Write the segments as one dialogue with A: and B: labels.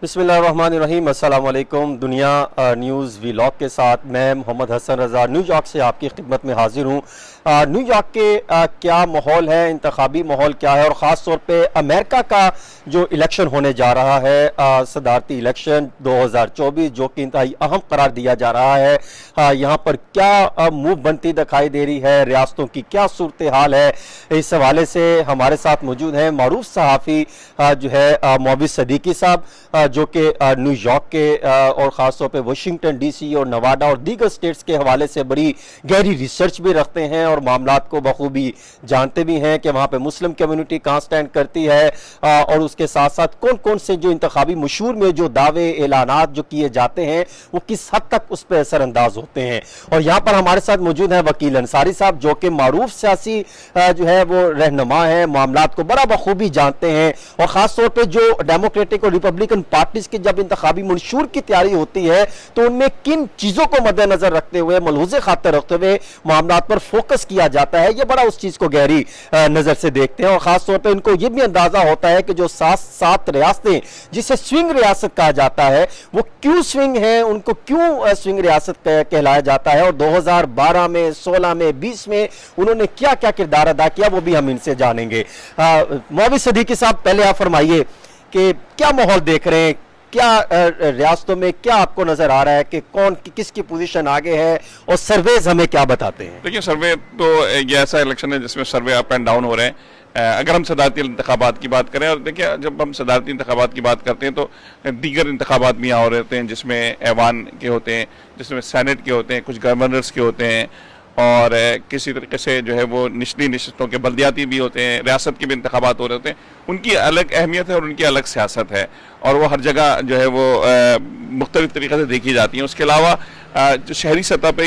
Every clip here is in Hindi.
A: बिस्मिल्लाहिर्रहमानिर्रहीम, अस्सलाम वालेकुम। दुनिया न्यूज़ व्लॉग के साथ मैं मोहम्मद हसन रज़ा न्यूयॉर्क से आपकी खिदमत में हाजिर हूँ। न्यूयॉर्क के क्या माहौल है, इंतखाबी माहौल क्या है, और ख़ास तौर पे अमेरिका का जो इलेक्शन होने जा रहा है, सदारती इलेक्शन 2024, जो कि इंतहाई अहम करार दिया जा रहा है। यहाँ पर क्या मूव बनती दिखाई दे रही है, रियासतों की क्या सूरत हाल है, इस हवाले से हमारे साथ मौजूद हैं मारूफ सहाफ़ी जो है मोबिस सदीकी साहब, जो कि न्यूयॉर्क के और ख़ास तौर पे वाशिंगटन डीसी और नवाडा और दीगर स्टेट्स के हवाले से बड़ी गहरी रिसर्च भी रखते हैं और मामलात को बखूबी जानते भी हैं कि वहाँ पे मुस्लिम कम्युनिटी कहाँ स्टैंड करती है, और उसके साथ साथ कौन कौन से जो इंतखाबी मशहूर में जो दावे ऐलानात जो किए जाते हैं वो किस हद तक उस पर असरअंदाज होते हैं। और यहाँ पर हमारे साथ मौजूद है वकील अंसारी साहब, जो कि मारूफ सियासी जो है वो रहनुमा है, मामलात को बड़ा बखूबी जानते हैं, और ख़ास तौर पर जो डेमोक्रेटिक और रिपब्लिकन पार्टीज की जब इंतखाबी मंशूर की तैयारी होती है तो उनमें किन चीजों को मद्देनजर रखते हुए, मलहूज़े खातिर रखते हुए मामलात पर फोकस किया जाता है, ये बड़ा उस चीज को गहरी नजर से देखते हैं। और खास तौर पे इनको ये भी अंदाजा होता है कि जो सात रियासतें जिसे स्विंग रियासत कहा जाता है वो क्यों स्विंग है, उनको क्यों स्विंग रियासत कहलाया जाता है, और 2012 में, 16 में, 20 में उन्होंने क्या क्या किरदार अदा किया, वो भी हम इनसे जानेंगे। मोबिस सदीकी साहब, पहले आप फरमाइए कि क्या माहौल देख रहे हैं, क्या रियासतों में क्या आपको नजर आ रहा है कि कौन किसकी पोजीशन आगे है, और सर्वेज हमें क्या बताते हैं?
B: देखिए, सर्वे तो ये ऐसा इलेक्शन है जिसमें सर्वे अप एंड डाउन हो रहे हैं। अगर हम सदारती इंतखाबात की बात करें, और देखिए जब हम सदारती इंतखाबात की बात करते हैं तो दीगर इंतखाबात भी यहाँ हो रहते हैं, जिसमें ऐवान के होते हैं, जिसमें सेनेट के होते हैं, कुछ गवर्नर्स के होते हैं, और किसी तरीके से जो है वो निचली नशिस्तों के बल्दियाती भी होते हैं, रियासत के भी इंतखाबात हो रहे होते हैं। उनकी अलग अहमियत है और उनकी अलग सियासत है, और वो हर जगह जो है वो मुख्तलिफ तरीक़े से देखी जाती हैं। उसके अलावा जो शहरी सतह पे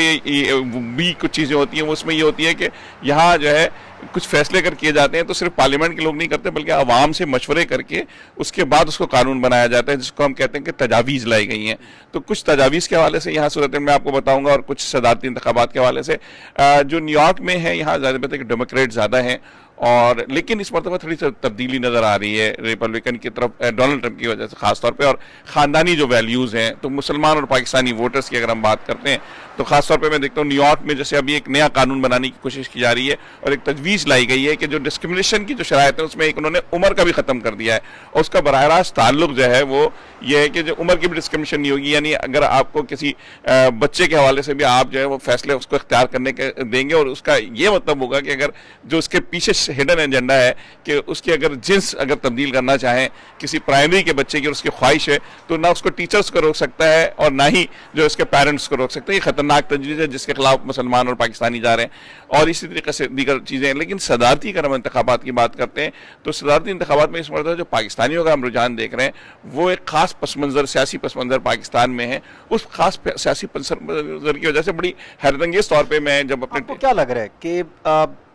B: भी कुछ चीज़ें होती हैं, वो उसमें ये होती है कि यहाँ जो है कुछ फैसले अगर किए जाते हैं तो सिर्फ पार्लियामेंट के लोग नहीं करते, बल्कि आवाम से मशवरे करके उसके बाद उसको कानून बनाया जाता है, जिसको हम कहते हैं कि तजावीज़ लाई गई हैं। तो कुछ तजावीज़ के हवाले से यहाँ सूरत मैं आपको बताऊँगा, और कुछ सदारती इंतखाबात के हवाले से जो न्यूयॉर्क में है, यहाँ ज़्यादा डेमोक्रेट ज़्यादा हैं, और लेकिन इस मरतबा थोड़ी सी तब्दीली नज़र आ रही है रिपब्लिकन की तरफ, डोनाल्ड ट्रंप की वजह से ख़ास तौर पे, और ख़ानदानी जो वैल्यूज़ हैं, तो मुसलमान और पाकिस्तानी वोटर्स की अगर हम बात करते हैं तो ख़ास तौर पे मैं देखता हूँ न्यूयॉर्क में जैसे अभी एक नया कानून बनाने की कोशिश की जा रही है, और एक तजवीज़ लाई गई है कि जो डिस्क्रिमिनेशन की जो शरायत है उसमें एक उन्होंने उम्र का भी ख़त्म कर दिया है, और उसका बराह रास्त ताल्लुक जो है वो ये है कि जो उम्र की भी डिस्क्रिमिनेशन नहीं होगी। यानी अगर आपको किसी बच्चे के हवाले से भी आप जो है वो फैसले उसको इख्तियार करने के देंगे, और उसका ये मतलब होगा कि अगर जो उसके पीछे हिडन एजेंडा है कि उसकी अगर जिन्स अगर तब्दील करना चाहें किसी प्राइमरी के बच्चे की और उसकी ख्वाहिश है, तो ना उसको टीचर्स को रोक सकता है और ना ही जो उसके पेरेंट्स को रोक सकता है। ये खतरनाक तजवीज़ है जिसके खिलाफ मुसलमान और पाकिस्तानी जा रहे हैं, और इसी तरीके से दीगर चीज़ें। लेकिन सदारती अगर हम इंतखाबात की बात करते हैं तो सदारती इंतखाबात में इस मरतबा जो पाकिस्तानियों का हम रुझान देख रहे हैं वो एक खास पस मंज़र, सियासी पस मंज़र पाकिस्तान में है। उस खास सियासी पस मंज़र की वजह से बड़ी हैरतंगेज तौर पर मैं जब अपने,
A: क्या लग रहा है कि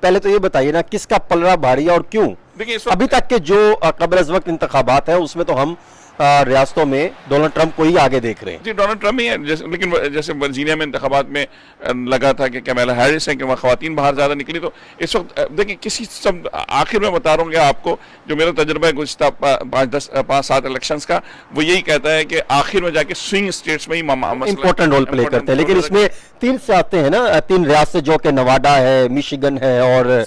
A: पहले तो ये बताइए ना, किसका पलड़ा भारी है और क्यों?
B: देखिए,
A: अभी तक के जो कब्ल अज़ वक्त इंतखाबात है उसमें तो हम रियासतों में डोनाल्ड ट्रंप को ही आगे देख रहे हैं।
B: जी, डोनाल्ड ट्रंप ही है, लेकिन जैसे वर्जीनिया में इंतखाबात में लगा था कि कैमला हैरिस है कि वहाँ ख़वातीन बाहर ज़्यादा निकली, तो इस वक्त देखिए किसी सब आखिर में बता रहा हूँ आपको, जो मेरा तजुर्बा है गुज़िश्ता 5-7 इलेक्शंस का, वो यही कहता है कि आखिर में जाके स्विंग स्टेट्स में ही
A: इंपॉर्टेंट रोल प्ले करते हैं। लेकिन इसमें 3 से आते हैं ना, 3 रियासतें जो कि नवाडा है, मिशिगन है और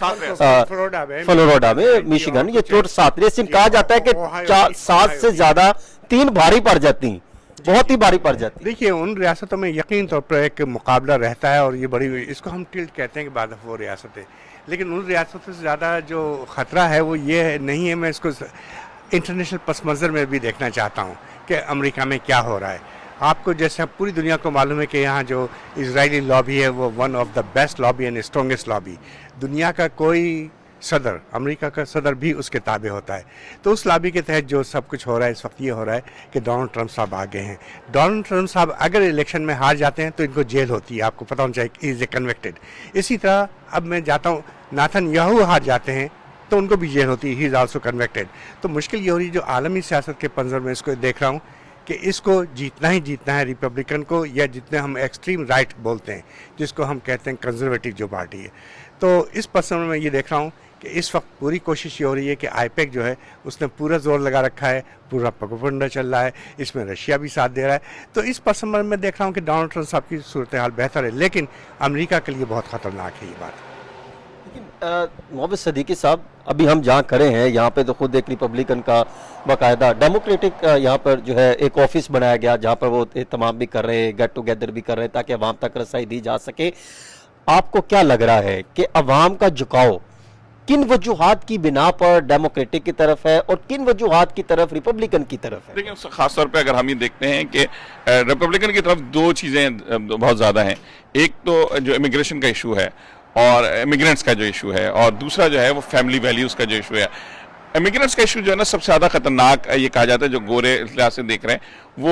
A: फ्लोरिडा में मिशिगन, ये टोटल 7 रियासतें। कहा जाता है कि 7 से ज्यादा 3 भारी पड़ जाती, बहुत ही भारी पड़ जाती।
C: देखिए, उन रियासतों में यकीन तौर पर एक मुकाबला रहता है, और ये बड़ी, इसको हम टिल्ट कहते हैं कि बाद वो रियासतें, लेकिन उन रियासतों से ज़्यादा जो ख़तरा है वो ये नहीं है। मैं इसको इंटरनेशनल पस मंज़र में भी देखना चाहता हूँ कि अमेरिका में क्या हो रहा है। आपको जैसे पूरी दुनिया को मालूम है कि यहाँ जो इजरायली लॉबी है वो one of the best lobby and strongest lobby. दुनिया का कोई सदर, अमेरिका का सदर भी उसके ताबे होता है। तो उस लॉबी के तहत जो सब कुछ हो रहा है इस वक्त, ये हो रहा है कि डोनाल्ड ट्रंप साहब आगे हैं। डोनाल्ड ट्रंप साहब अगर इलेक्शन में हार जाते हैं तो इनको जेल होती है, आपको पता होना चाहिए, इज ए कन्विक्टेड। इसी तरह अब मैं जाता हूँ, नेतन्याहू हार जाते हैं तो उनको भी जेल होती है, ही इज़ आल्सो कन्विक्टेड। तो मुश्किल ये हो रही है, जो आलमी सियासत के पंजर में इसको देख रहा हूँ कि इसको जीतना ही जीतना है रिपब्लिकन को, या जितने हम एक्सट्रीम राइट बोलते हैं, जिसको हम कहते हैं कंजर्वेटिव जो पार्टी है। तो इस पर्सन में ये देख रहा हूँ कि इस वक्त पूरी कोशिश ये हो रही है कि आईपेक जो है उसने पूरा जोर लगा रखा है, पूरा प्रोपेगेंडा चल रहा है, इसमें रशिया भी साथ दे रहा है। तो इस पर्सन में मैं देख रहा हूँ कि डोनाल्ड ट्रंप साहब की सूरत हाल बेहतर है, लेकिन अमेरिका के लिए बहुत ख़तरनाक है ये बात।
A: लेकिन मोहम्मद सदीकी साहब, अभी हम जहाँ खड़े हैं यहाँ पे तो खुद एक रिपब्लिकन का बाकायदा डेमोक्रेटिक यहाँ पर जो है एक ऑफिस बनाया गया जहाँ पर वो तमाम भी कर रहे हैं, गेट टुगेदर भी कर रहे हैं ताकि अवाम तक रसाई दी जा सके। आपको क्या लग रहा है कि अवाम का झुकाव किन वजूहात की बिना पर डेमोक्रेटिक की तरफ है और किन वजूहात की तरफ रिपब्लिकन की तरफ है?
B: देखिए, खासतौर पे अगर हम ये देखते हैं कि रिपब्लिकन की तरफ दो चीज़ें बहुत ज़्यादा हैं। एक तो जो इमिग्रेशन का इशू है और इमिग्रेंट्स का जो इशू है, और दूसरा जो है वो फैमिली वैल्यूज़ का जो इशू है। इमिग्रेंट्स का इशू जो है ना सबसे ज़्यादा खतरनाक ये कहा जाता है, जो गोरे इस लिहाज से देख रहे हैं वो,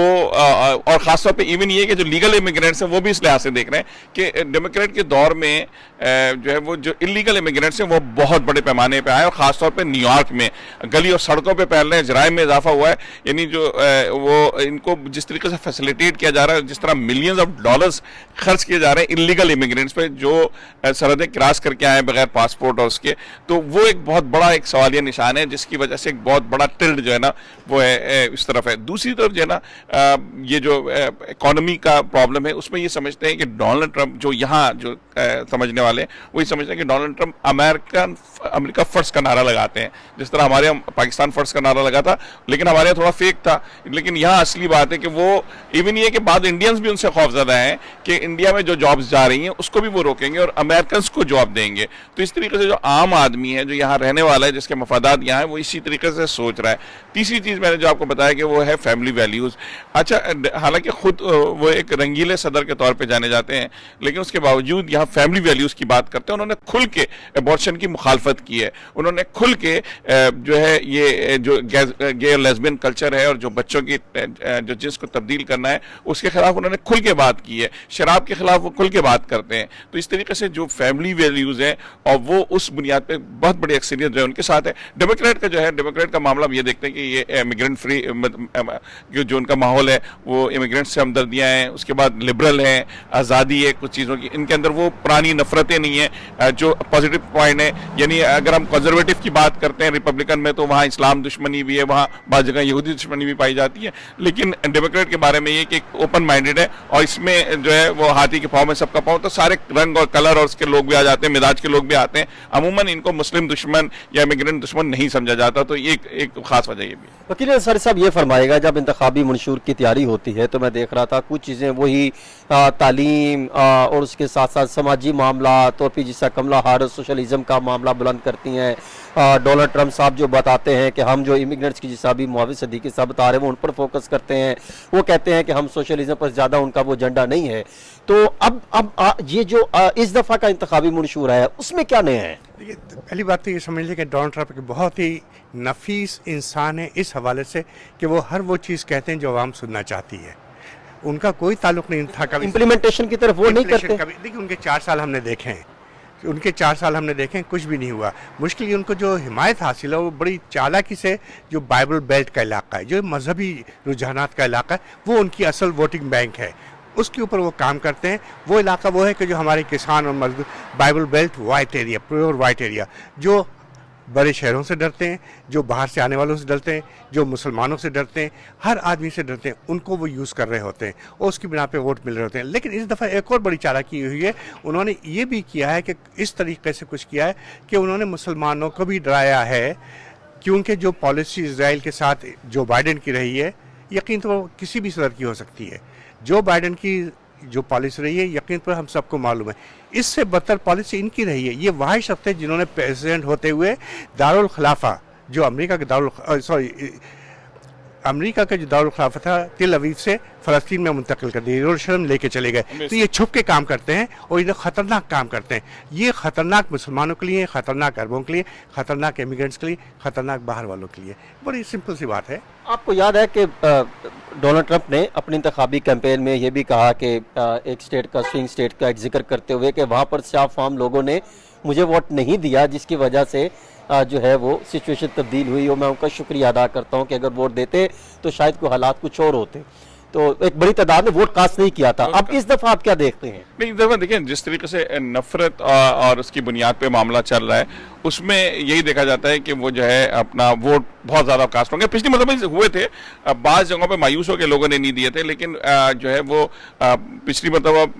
B: और ख़ासतौर पे इवन ये कि जो लीगल इमिग्रेंट्स हैं वो भी इस लिहाज से देख रहे हैं कि डेमोक्रेट के दौर में जो है वो जो इलीगल इमिग्रेंट्स हैं वो बहुत बड़े पैमाने पे आए, और ख़ासतौर पे न्यूयॉर्क में गली और सड़कों पे फैल रहे हैं, जराइम में इजाफा हुआ है। यानी जो वो इनको जिस तरीके से फैसिलिटेट किया जा रहा है, जिस तरह मिलियंस ऑफ डॉलर्स खर्च किए जा रहे हैं इलीगल इमिग्रेंट्स पे जो सरहदें क्रॉस करके आए बगैर पासपोर्ट और उसके, तो वो एक बहुत बड़ा एक सवालिया निशान है जिसकी वजह से एक बहुत बड़ा टिल्ट जो है ना वो है इस तरफ है। दूसरी तरफ जो है ना ये जो इकोनॉमी का प्रॉब्लम है उसमें ये समझते हैं कि डोनाल्ड ट्रंप जो यहाँ जो समझने वाले हैं वही समझते हैं कि डोनाल्ड ट्रंप अमेरिका फर्स्ट का नारा लगाते हैं, जिस तरह हमारे यहाँ पाकिस्तान फर्स्ट का नारा लगा था, लेकिन हमारे यहाँ थोड़ा फेक था। लेकिन यहाँ असली बात है कि वो इवन ये कि बाद इंडियंस भी उनसे खौफजदा हैं कि इंडिया में जो जॉब्स जा रही हैं उसको भी वो रोकेंगे और अमेरिकन को जॉब देंगे। तो इस तरीके से जो आम आदमी है जो यहाँ रहने वाला है, जिसके मफादात यहाँ है, वो इसी तरीके से सोच रहा है। तीसरी चीज़ मैंने जो आपको बताया कि वो है फैमिली वैल्यूज़। अच्छा, हालांकि खुद वो एक रंगीले सदर के तौर पे जाने जाते हैं, लेकिन उसके बावजूद यहाँ फैमिली वैल्यूज़ की बात करते हैं। उन्होंने खुल के अबॉर्शन की मुखालफत की है, उन्होंने खुल के जो है ये जो गे लेस्बियन कल्चर है और जो बच्चों की जो जिसको तब्दील करना है उसके खिलाफ उन्होंने खुल के बात की है। शराब के खिलाफ वो खुल के बात करते हैं। तो इस तरीके से जो फैमिली वैल्यूज़ हैं और वो उस बुनियाद पे बहुत बड़ी अक्सरियत जो है उनके साथ है। डेमोक्रेट का जो है, डेमोक्रेट का मामला हम ये देखते हैं कि ये इमिग्रेंट फ्री जो उनका माहौल है वो इमिग्रेंट से हमदर्दियाँ हैं, उसके बाद लिबरल हैं, आज़ादी है कुछ चीज़ों की, इनके अंदर वो पुरानी नफरतें नहीं है जो पॉजिटिव पॉइंट है। यानी अगर हम कंजर्वेटिव की बात करते हैं रिपब्लिकन में तो वहाँ इस्लाम दुश्मनी भी है, वहाँ बाद जगह यहूदी दुश्मनी भी पाई जाती है। लेकिन डेमोक्रेट के बारे में ये कि ओपन माइंडेड है और इसमें जो है वो हाथी के पाँव में सबका पाँव, तो सारे रंग और कलर और उसके लोग भी आ जाते हैं, मिजाज के लोग भी आते हैं। अमूमन इनको मुस्लिम दुश्मन या इमिग्रेंट दुश्मन नहीं समझा जाता। तो ये एक खास वजह ये भी है।
A: वकील अंसारी साहब, ये फरमाएगा, जब इंतखाबी मंशूर की तैयारी होती है तो मैं देख रहा था कुछ चीज़ें वही तालीम और उसके साथ साथ समाजी मामलात और फिर जिसका कमला हारिस सोशलिज्म का मामला बुलंद करती हैं। डोनाल्ड ट्रंप साहब जो बताते हैं कि हम जो इमिग्रेंट्स की जिसा भी मुआविज सदीकी साहब बता रहे हैं वो उन पर फोकस करते हैं, वो कहते हैं कि हम सोशलिज्म पर ज़्यादा उनका वो एजेंडा नहीं है। तो अब ये जो इस दफ़ा का इंतखाबी मंशूर है उसमें क्या नया है?
C: देखिए, पहली बात तो ये समझ लीजिए कि डोनाल्ड ट्रंप एक बहुत ही नफीस इंसान है इस हवाले से कि वो हर वो चीज़ कहते हैं जो आवाम सुनना चाहती है। उनका कोई ताल्लुक नहीं था कभी
A: इम्प्लीमेंटेशन की तरफ वो नहीं करते।
C: देखिए, उनके 4 साल हमने देखे हैं, उनके 4 साल हमने देखे हैं, कुछ भी नहीं हुआ। मुश्किल उनको जो हिमायत हासिल है वो बड़ी चालाकी से, जो बाइबल बेल्ट का इलाका है, जो मजहबी रुझानात का इलाका है, वो उनकी असल वोटिंग बैंक है, उसके ऊपर वो काम करते हैं। वो इलाका वो है कि जो हमारे किसान और मजदूर, Bible belt white area, pure white area, जो बड़े शहरों से डरते हैं, जो बाहर से आने वालों से डरते हैं, जो मुसलमानों से डरते हैं, हर आदमी से डरते हैं, उनको वो यूज़ कर रहे होते हैं और उसकी बिना पे वोट मिल रहे होते हैं। लेकिन इस दफ़ा एक और बड़ी चालाकी हुई है, उन्होंने ये भी किया है कि इस तरीके से कुछ किया है कि उन्होंने मुसलमानों को भी डराया है, क्योंकि जो पॉलिसी इजराइल के साथ जो बाइडेन की रही है, यकीन तो किसी भी सदर की हो सकती है। जो बाइडेन की जो पॉलिसी रही है यकीन पर हम सबको मालूम है, इससे बदतर पॉलिसी इनकी रही है। ये वाहिद शख्स थे जिन्होंने प्रेसिडेंट होते हुए दारुल खिलाफा, जो अमेरिका का जो दारुल खिलाफा था, तिल अवीव से फ़लस्तीन में मुंतकिल कर दिया, यरूशलेम लेके चले गए। तो ये छुप के काम करते हैं और इन्हें ख़तरनाक काम करते हैं। ये ख़तरनाक मुसलमानों के लिए, ख़तरनाक अरबों के लिए, ख़तरनाक इमिग्रेंट्स के लिए, ख़तरनाक बाहर वालों के लिए। बड़ी सिंपल सी बात है।
A: आपको याद है कि डोनाल्ड ट्रंप ने अपनी इंतखाबी कैंपेन में ये भी कहा कि एक स्टेट का, स्विंग स्टेट का एक जिक्र करते हुए कि वहाँ पर सियाफ आम लोगों ने मुझे वोट नहीं दिया, जिसकी वजह से जो है वो सिचुएशन तब्दील हुई और मैं उनका शुक्रिया अदा करता हूँ कि अगर वोट देते तो शायद कोई हालात कुछ और होते। तो एक बड़ी तादाद ने वोट कास्ट नहीं किया था। अब इस दफा आप क्या देखते हैं?
B: नहीं, देखो देखिए, जिस तरीके से नफरत और उसकी बुनियाद पे मामला चल रहा है, उसमें यही देखा जाता है कि वो जो है अपना वोट बहुत ज्यादा कास्ट होंगे। पिछली मतलब हुए थे, बाज़ जगहों पे मायूस होकर लोगों ने नहीं दिए थे, लेकिन जो है वो पिछली मतलब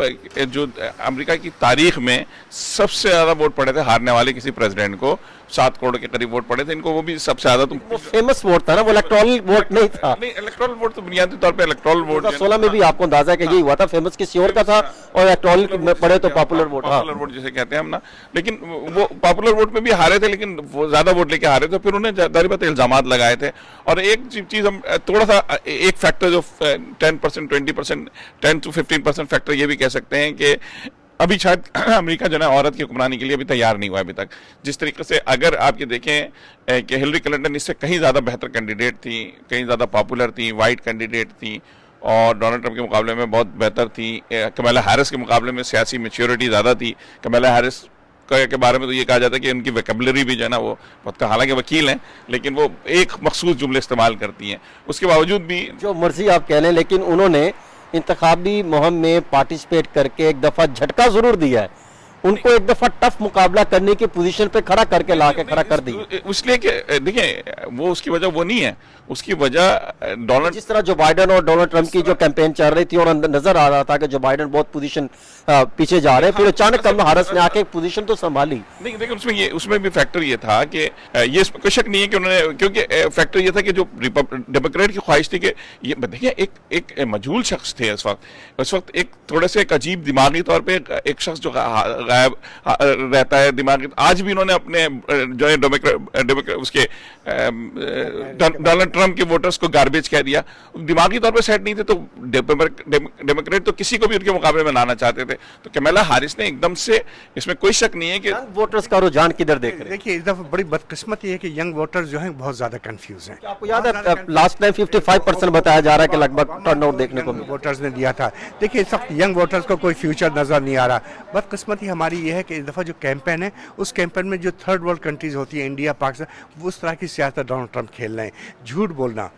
B: जो अमेरिका की तारीख में सबसे ज्यादा वोट पड़े थे हारने वाले किसी प्रेसिडेंट को, 7 करोड़ के करीब वोट पड़े थे इनको, वो भी सबसे ज्यादा। तो
A: वो फेमस वोट था ना, वो इलेक्टोरल वोट नहीं था।
B: नहीं, इलेक्टोरल वोट तो बुनियादी तौर पे इलेक्टोरल वोट
A: 2016 में भी आपको अंदाजा है कि यही हुआ था, फेमस किसी और का था और इलेक्टोरल में पड़े तो पॉपुलर वोट।
B: पॉपुलर वोट जिसे कहते हैं हम ना, लेकिन वो पॉपुलर वोट में भी हारे थे, लेकिन वो ज्यादा वोट लेके हारे थे, फिर उन्हें जारी बात इल्जामात लगाए थे। और एक चीज हम थोड़ा सा एक फैक्टर जो 10%, 20%, 10 to 15% फैक्टर ये भी कह सकते हैं कि अभी शायद अमेरिका जो है औरत की हुक्मरानी के लिए अभी तैयार नहीं हुआ अभी तक। जिस तरीके से अगर आप ये देखें कि हिलरी क्लिंटन इससे कहीं ज़्यादा बेहतर कैंडिडेट थी, कहीं ज़्यादा पॉपुलर थी, वाइट कैंडिडेट थी और डोनाल्ड ट्रंप के मुकाबले में बहुत बेहतर थी। कमला हैरिस के मुकाबले में सियासी मैच्योरिटी ज़्यादा थी। कमला हैरिस के बारे में तो ये कहा जाता है कि उनकी वोकैबुलरी भी जो है ना वो बहुत, हालांकि वकील हैं लेकिन वो एक मखसूस जुमले इस्तेमाल करती हैं, उसके बावजूद भी
A: जो मर्जी आप कह लें, लेकिन उन्होंने इंतखाबी मुहिम में पार्टिसिपेट करके एक दफा झटका जरूर दिया है। उनको एक दफा टफ मुकाबला करने की पोजीशन पे खड़ा करके ला के खड़ा कर दिया।
B: इसलिए कि देखिए वो उसकी वजह वो नहीं है, उसकी वजह डोनाल्ड,
A: जिस तरह जो बाइडेन और डोनाल्ड ट्रंप की जो कैंपेन चल रही थी और नजर आ रहा था कि जो बाइडेन बहुत पोजीशन पीछे जा रहे हैं, फिर अचानक कमला हैरिस ने आके पोजीशन तो संभाली।
B: नहीं देखिए, उसमें भी फैक्टर ये था कि ये कोई शक नहीं है कि उन्होंने, क्योंकि फैक्टर ये था कि जो डेमोक्रेट की ख्वाहिश थी कि ये देखिए एक मजहूल शख्स थे उस वक्त एक थोड़े से एक अजीब दिमागी तौर पे एक शख्स जो गायब रहता है दिमागी। आज भी इन्होंने अपने जो है उसके डोनाल्ड ट्रंप के वोटर्स को गार्बेज कह दिया। दिमागी तौर पे सेट नहीं थे, तो डेमोक्रेट तो किसी को भी उनके मुकाबले में लाना चाहते थे। तो कमला हैरिस ने एकदम से, इसमें कोई शक नहीं है कि
A: वोटर्स का रुझान किधर देख रहे हैं।
C: देखिए, इस दफा बड़ी बदकिस्मती है कि यंग वोटर्स जो हैं बहुत ज्यादा कंफ्यूज हैं।
A: आपको याद है लास्ट टाइम 55% बताया जा रहा है कि लगभग टर्नआउट देखने को मिला।
C: वोटर्स ने दिया था। देखिए, इस वक्त यंग वोटर्स को कोई फ्यूचर नजर नहीं आ रहा। बदकिस्मती हमारी ये है कि इस दफा जो कैंपेन है, उस कैंपेन में जो थर्ड वर्ल्ड कंट्रीज होती है, इंडिया, पाकिस्तान, उस तरह की सियासत डोनाल्ड ट्रंप खेल रहे हैं। झूठ बोलना,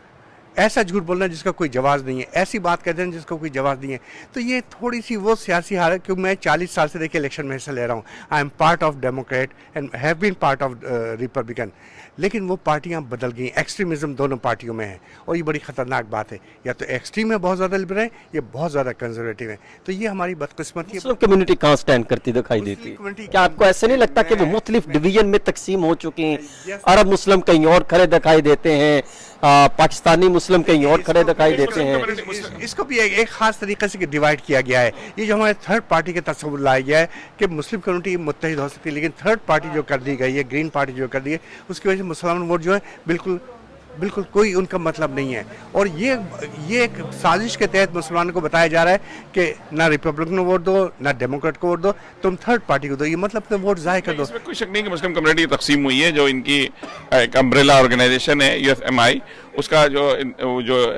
C: ऐसा झूठ बोलना जिसका कोई जवाब नहीं है, ऐसी बात कहते हैं जिसका कोई जवाब नहीं है। तो ये थोड़ी सी वो सियासी हालत, क्योंकि मैं 40 साल से देखिए इलेक्शन में हिस्सा ले रहा हूँ। I am part of Democrat and have been part of Republican, लेकिन वो पार्टियां बदल गई। एक्सट्रीमिज्म दोनों पार्टियों में है और ये बड़ी खतरनाक बात है। या तो एक्सट्रीम है बहुत ज़्यादा लिबरल है, या बहुत ज़्यादा कंजर्वेटिव है। तो ये हमारी बदकिस्मती है।
A: मुस्लिम कम्युनिटी कहाँ स्टैंड करती दिखाई देती है? क्या आपको ऐसे नहीं लगता कि वो मुख्तलिफ डिवीजन में तकसीम हो चुकी हैं? अरब मुस्लिम कहीं और खड़े दिखाई देते हैं, पाकिस्तानी मुस्लिम कहीं और खड़े दिखाई देते हैं।
C: इसको भी एक खास तरीके से डिवाइड किया गया है। ये जो हमारे थर्ड पार्टी के तस्वुर लाया गया है कि मुस्लिम कम्युनिटी मुत्तहिद हो सकती है, लेकिन थर्ड पार्टी जो कर दी गई है, ग्रीन पार्टी जो कर दी है, उसकी वजह से मुसलमान वोट जो है बिल्कुल कोई उनका मतलब नहीं है। और ये एक साजिश के तहत मुसलमानों को बताया जा रहा है कि ना रिपब्लिकन को वोट दो, ना डेमोक्रेट को वोट दो, तुम थर्ड पार्टी को दो। ये मतलब तो वोट जाहिर कर दो।
B: इसमें कोई शक नहीं कि मुस्लिम कम्युनिटी तकसीम हुई है। जो इनकी एक अम्ब्रेला ऑर्गेनाइजेशन है UFMI, उसका जो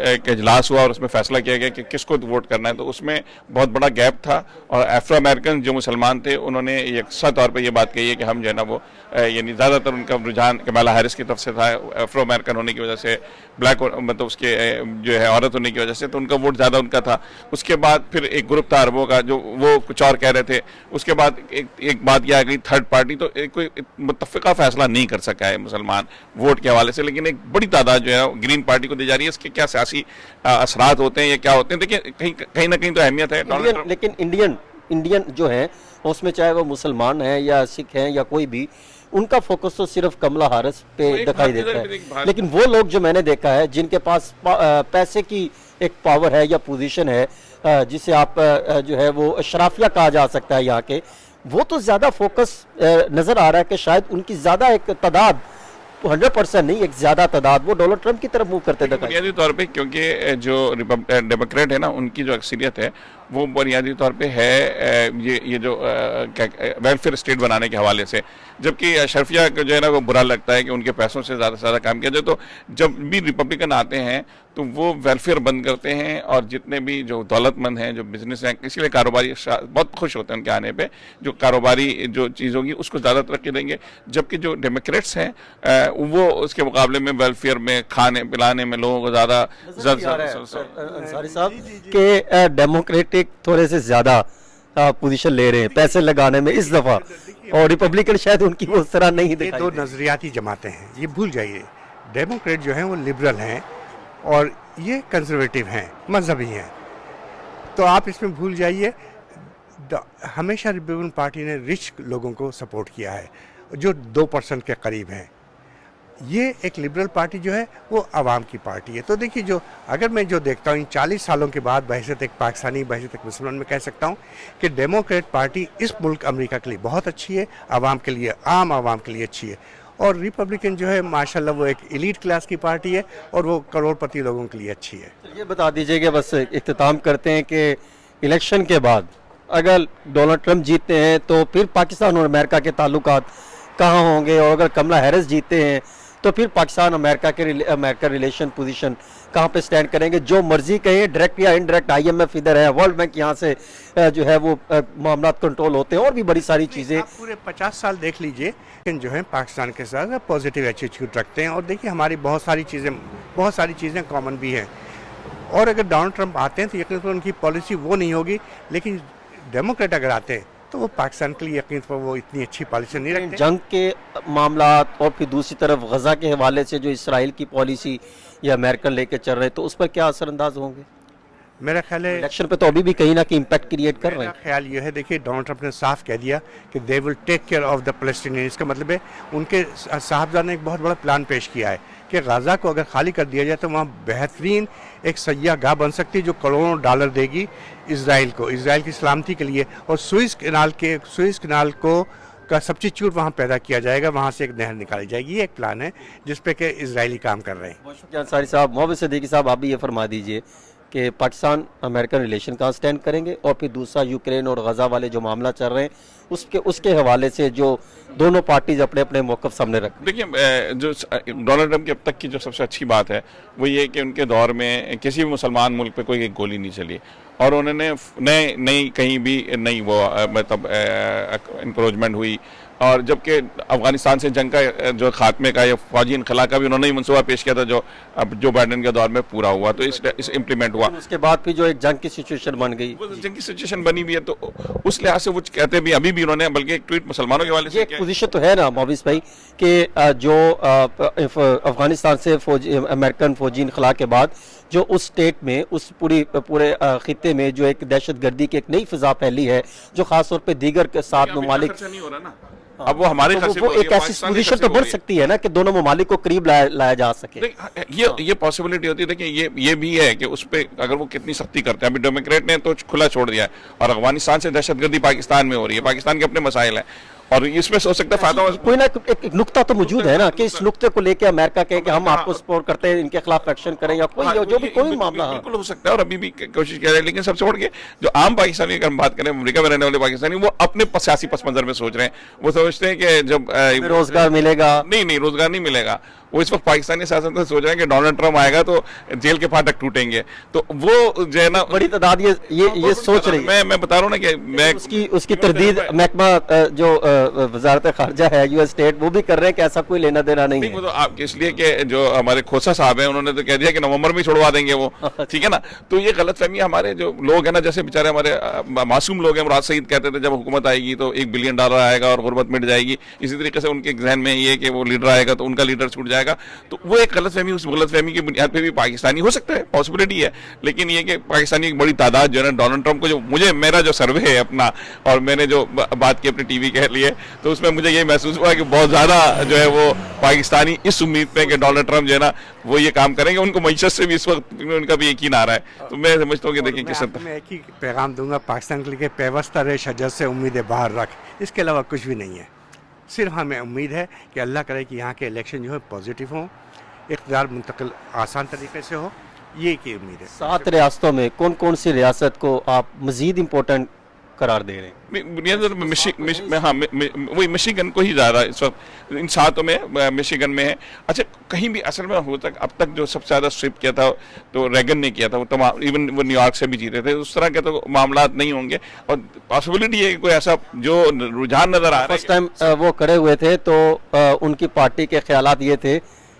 B: एक इजलास हुआ और उसमें फैसला किया गया कि किसको वोट करना है, तो उसमें बहुत बड़ा गैप था। और अफ्रो अमेरिकन जो मुसलमान थे उन्होंने यकसा तौर पे ये बात कही है कि हम जो है ना वो यानी ज़्यादातर उनका रुझान कमला हैरिस की तरफ से था। अफ्रो अमेरिकन होने की वजह से, ब्लैक मतलब उसके जो है औरत होने की वजह से, तो उनका वोट ज़्यादा उनका था। उसके बाद फिर एक ग्रुप था अरबों का जो वो कुछ और कह रहे थे। उसके बाद एक बात यह आ गई थर्ड पार्टी। तो कोई मुत्तफ़िका फैसला नहीं कर सका है मुसलमान वोट के हवाले से, लेकिन एक बड़ी तादाद जो है ग्रीन पार्टी को दी जा रही है। इसके क्या सियासी असरात होते हैं या क्या होते हैं, देखिए कहीं ना कहीं तो अहमियत है।
A: लेकिन इंडियन जो है उसमें, चाहे वो मुसलमान है या सिख हैं या कोई भी, उनका फोकस तो सिर्फ कमला हैरिस पे दिखाई देता है। लेकिन वो लोग जो मैंने देखा है जिनके पास पैसे की एक पावर है या पोजीशन है, जिसे आप जो है वो अशराफिया कहा जा सकता है यहाँ के, वो तो ज्यादा फोकस नजर आ रहा है कि शायद उनकी ज्यादा एक तादाद, 100% नहीं, एक ज्यादा तादाद वो डोनाल्ड ट्रंप की तरफ मूव करते दिखाई।
B: बुनियादी तौर पे क्योंकि जो डेमोक्रेट है ना, उनकी जो अक्सरियत है वो बुनियादी तौर पे है ये जो वेलफेयर स्टेट बनाने के हवाले से, जबकि अशरफिया को जो है ना वो बुरा लगता है कि उनके पैसों से ज़्यादा काम किया जाए। तो जब भी रिपब्लिकन आते हैं तो वो वेलफेयर बंद करते हैं, और जितने भी जो दौलतमंद हैं, जो बिजनेस हैं, इसीलिए कारोबारी बहुत खुश होते हैं उनके आने पे, जो कारोबारी जो चीज़ होगी उसको ज़्यादा तरक्की देंगे। जबकि जो डेमोक्रेट्स हैं वो उसके मुकाबले में वेलफेयर में, खाने पिलाने में लोगों को ज़्यादा
A: अंसारी साहब के डेमोक्रेटिक थोड़े से ज्यादा पोजीशन ले रहे हैं पैसे लगाने में इस दफा, और रिपब्लिकन शायद उनकी वो उस तरह नहीं
C: ये
A: दिखाई
C: दो
A: दे।
C: नजरियाती जमातें हैं, ये भूल जाइए। डेमोक्रेट जो हैं वो लिबरल हैं और ये कंजर्वेटिव हैं, मजहबी हैं। तो आप इसमें भूल जाइए, हमेशा रिपब्लिकन पार्टी ने रिच लोगों को सपोर्ट किया है जो 2% के करीब हैं। ये एक लिबरल पार्टी जो है वो आवाम की पार्टी है। तो देखिए, जो अगर मैं जो देखता हूँ इन 40 सालों के बाद बहैसियत एक पाकिस्तानी, बहैसियत एक मुसलमान में कह सकता हूँ कि डेमोक्रेट पार्टी इस मुल्क अमेरिका के लिए बहुत अच्छी है, आवाम के लिए, आम आवाम के लिए अच्छी है। और रिपब्लिकन जो है माशाल्लाह वो एक एलीट क्लास की पार्टी है और वो करोड़पति लोगों के लिए अच्छी है।
A: ये बता दीजिएगा, बस इख्तिताम करते हैं कि इलेक्शन के बाद अगर डोनाल्ड ट्रंप जीतते हैं तो फिर पाकिस्तान और अमेरिका के ताल्लुकात कहाँ होंगे, और अगर कमला हैरिस जीतते हैं तो फिर पाकिस्तान अमेरिका रिलेशन पोजीशन कहाँ पे स्टैंड करेंगे? जो मर्जी कहें, डायरेक्ट या इनडायरेक्ट, IMF इधर है, वर्ल्ड बैंक यहाँ से जो है वो मामला कंट्रोल होते हैं, और भी बड़ी सारी चीज़ें।
C: आप पूरे 50 साल देख लीजिए, लेकिन जो है पाकिस्तान के साथ पॉजिटिव एटीट्यूड रखते हैं। और देखिए, हमारी बहुत सारी चीज़ें कॉमन भी हैं। और अगर डोनाल्ड ट्रंप आते हैं तो यकीन पर उनकी पॉलिसी वो नहीं होगी, लेकिन डेमोक्रेट अगर आते हैं तो वो पाकिस्तान के लिए यकीन पर वो इतनी अच्छी पॉलिसी नहीं रखते।
A: जंग के मामला और फिर दूसरी तरफ गजा के हवाले से जो इसराइल की पॉलिसी या अमेरिकन लेके चल रहे हैं, तो उस पर क्या असरअंदाज होंगे?
C: मेरा ख्याल है
A: इलेक्शन पे तो अभी भी कहीं ना कहीं इम्पैक्ट क्रिएट कर रहे
C: मेरा
A: हैं।
C: ख्याल ये है, देखिए डोनाल्ड ट्रंप ने साफ कह दिया कि they will take care of the palestinian. इसका मतलब है उनके साहबजाद ने एक बहुत बड़ा प्लान पेश किया है कि गाज़ा को अगर खाली कर दिया जाए तो वहाँ बेहतरीन एक सयाहगाह बन सकती है जो करोड़ों डॉलर देगी इसराइल को, इसराइल की सलामती के लिए। और सुइस कनाल को का सब्स्टिट्यूट वहाँ पैदा किया जाएगा, वहाँ से एक नहर निकाली जाएगी। ये एक प्लान है जिस पे कि इजरायली काम कर रहे हैं।
A: बहुत शुक्रिया अंसारी साहब। मोहम्मद सिद्दीकी साहब, आप भी ये फरमा दीजिए कि पाकिस्तान अमेरिकन रिलेशन कहाँ स्टैंड करेंगे, और फिर दूसरा यूक्रेन और गजा वाले जो मामला चल रहे हैं उसके हवाले से जो दोनों पार्टीज अपने अपने मौक़िफ़ सामने रख।
B: देखिए, जो डोनाल्ड ट्रंप की अब तक की जो सबसे अच्छी बात है वो ये कि उनके दौर में किसी भी मुसलमान मुल्क पे कोई एक गोली नहीं चली, और उन्होंने नई कहीं भी नई वो मतलब इंक्रोचमेंट हुई। और जबकि अफगानिस्तान से जंग का जो खात्मे का या फौजी इनखला का भी उन्होंने ही मनसूबा पेश किया था, जो अब जो बाइडेन के दौर में पूरा हुआ, तो इस इम्प्लीमेंट हुआ।
A: उसके बाद फिर जो एक जंग की सिचुएशन बन गई,
B: वो जंग की सिचुएशन बनी हुई है, तो उस लिहाज से वो कहते भी अभी भी उन्होंने बल्कि एक ट्वीट मुसलमानों के वाले
A: ये एक पोजीशन तो है ना मोबिस भाई कि जो अफगानिस्तान से अमेरिकन फौजी इनखला के बाद जो उस स्टेट में, उस पूरे खित्ते में जो एक दहशतगर्दी की एक नई फिजा फैली है, जो खासतौर पे दीगर के साथ ममालिक,
B: नहीं हो रहा ना, अब वो हमारे
A: तो वो एक ऐसी पोजीशन तो बन सकती है ना कि दोनों ममालिक को करीब लाया जा सके।
B: ये पॉसिबिलिटी होती है। देखिए, ये भी है कि उस पर अगर वो कितनी सख्ती करते हैं। अभी डेमोक्रेट ने तो खुला छोड़ दिया है, और अफगानिस्तान से दहशतगर्दी पाकिस्तान में हो रही है, पाकिस्तान के अपने मसाइल हैं, और इसमें सोच सकता है फायदा
A: कोई ना एक नुक्ता तो मौजूद है ना कि इस नुक्ते को लेके अमेरिका कहे कि हम आपको सपोर्ट करते हैं, इनके खिलाफ एक्शन करें, या कोई जो भी कोई मामला
B: बिल्कुल हो सकता है, और अभी भी कोशिश किया जाए। लेकिन सबसे बढ़ के जो आम पाकिस्तानी, अगर हम बात करें अमेरिका में रहने वाले पाकिस्तानी, वो अपने सियासी पस मंजर में सोच रहे हैं। वो समझते हैं कि जब
A: रोजगार मिलेगा,
B: नहीं रोजगार नहीं मिलेगा। वो इस वक्त पाकिस्तानी सियासत में सोच रहे हैं कि डोनाल्ड ट्रंप आएगा तो जेल के फाटक टूटेंगे, तो वो जो है ना
A: बड़ी तादाद ये सोच रही है।
B: मैं बता रहा हूँ ना कि मैं
A: उसकी तरदीद महकमा जो वजारत खारजा है, US स्टेट, वो भी कर रहे हैं कि ऐसा कोई लेना देना नहीं है।
B: वो तो आप इसलिए कि जो हमारे खोसा साहब हैं उन्होंने तो कह दिया कि नवंबर में छुड़वा देंगे वो, ठीक है ना। तो ये गलतफहमी हमारे जो लोग हैं ना, जैसे बेचारे हमारे मासूम लोग हैं, मुराद सईद कहते थे जब हुकूमत आएगी तो $1 बिलियन आएगा और गुर्बत मिट जाएगी। इसी तरीके से उनके जहन में ये कि वो लीडर आएगा तो उनका लीडर छूट जाएगा। तो वो एक गलतफहमी, उस गलतफहमी की बुनियाद पे भी पाकिस्तानी हो सकता है, पॉसिबिलिटी है। लेकिन ये कि पाकिस्तानी एक बड़ी तादाद जो है ना डोनाल्ड ट्रंप को, जो मेरा जो सर्वे है अपना, और मैंने जो बात की अपने टीवी के लिए, तो उसमें मुझे ये महसूस हुआ कि बहुत ज्यादा जो है वो पाकिस्तानी इस उम्मीद पे कि डोनाल्ड ट्रंप जो है ना वो ये काम करेंगे। उनको मईशत से भी इस वक्त उनका भी यकीन आ रहा है। तो मैं समझता हूँ कि देखिए किस हद तक
C: मैं एक ही पैगाम दूंगा पाकिस्तान के लिए, पेवस्ता रे शजर से उम्मीदें बाहर रख, इसके अलावा कुछ भी नहीं है। सिर्फ हमें उम्मीद है कि अल्लाह करे कि यहाँ के इलेक्शन जो है पॉजिटिव हों, इक़्तिदार मुंतकिल आसान तरीके से हो, ये की उम्मीद है।
A: 7 रियासतों में कौन कौन सी रियासत को आप मजीद इम्पोर्टेंट करार दे रहे हैं?
B: बुनियादी तौर पर वही मिशिगन को ही ज़्यादा इस वक्त इन 7 में मिशिगन में है। अच्छा, कहीं भी असल में हो तक अब तक जो सबसे ज़्यादा स्विप किया था तो रेगन ने किया था, वो तमाम इवन वो न्यूयॉर्क से भी जीते थे। उस तरह के तो मामला नहीं होंगे और पॉसिबिलिटी है कि कोई ऐसा जो रुझान नज़र आ रहा है।
A: फर्स्ट टाइम वो खड़े हुए थे तो उनकी पार्टी के ख्यालात ये थे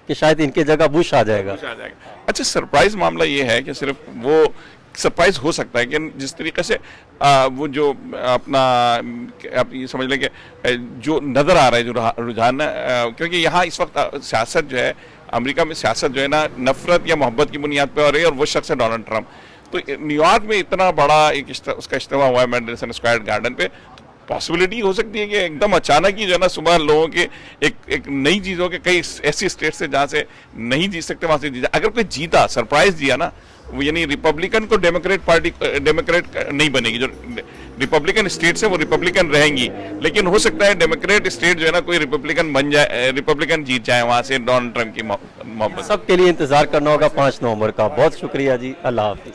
A: कि शायद इनकी जगह बुश आ जाएगा।
B: अच्छा, सरप्राइज मामला ये है कि सिर्फ वो सरप्राइज हो सकता है कि जिस तरीके से वो जो अपना आप ये समझ लें कि जो नज़र आ रहा है जो रुझान क्योंकि यहाँ इस वक्त सियासत जो है, अमेरिका में सियासत जो है ना, नफरत या मोहब्बत की बुनियाद पे हो रही है और वो शख्स है डोनाल्ड ट्रंप। तो न्यूयॉर्क में इतना बड़ा एक उसका इज्तिमा हुआ है मेडिसन स्क्वायर गार्डन पे, पॉसिबिलिटी हो सकती है कि एकदम अचानक ही जो है ना सुबह लोगों के एक नई चीज़ों के कई ऐसी स्टेट से जहाँ से नहीं जीत सकते वहाँ से जीता। अगर कोई जीता, सरप्राइज दिया ना, यानी रिपब्लिकन को डेमोक्रेट नहीं बनेगी। जो रिपब्लिकन स्टेट्स है वो रिपब्लिकन रहेंगी, लेकिन हो सकता है डेमोक्रेट स्टेट जो है ना कोई रिपब्लिकन बन जाए, रिपब्लिकन जीत जाए वहाँ से डोनाल्ड ट्रंप की मोहब्बत।
A: सबके लिए इंतजार करना होगा 5 नवंबर का। बहुत शुक्रिया जी, अल्लाह हाफिज।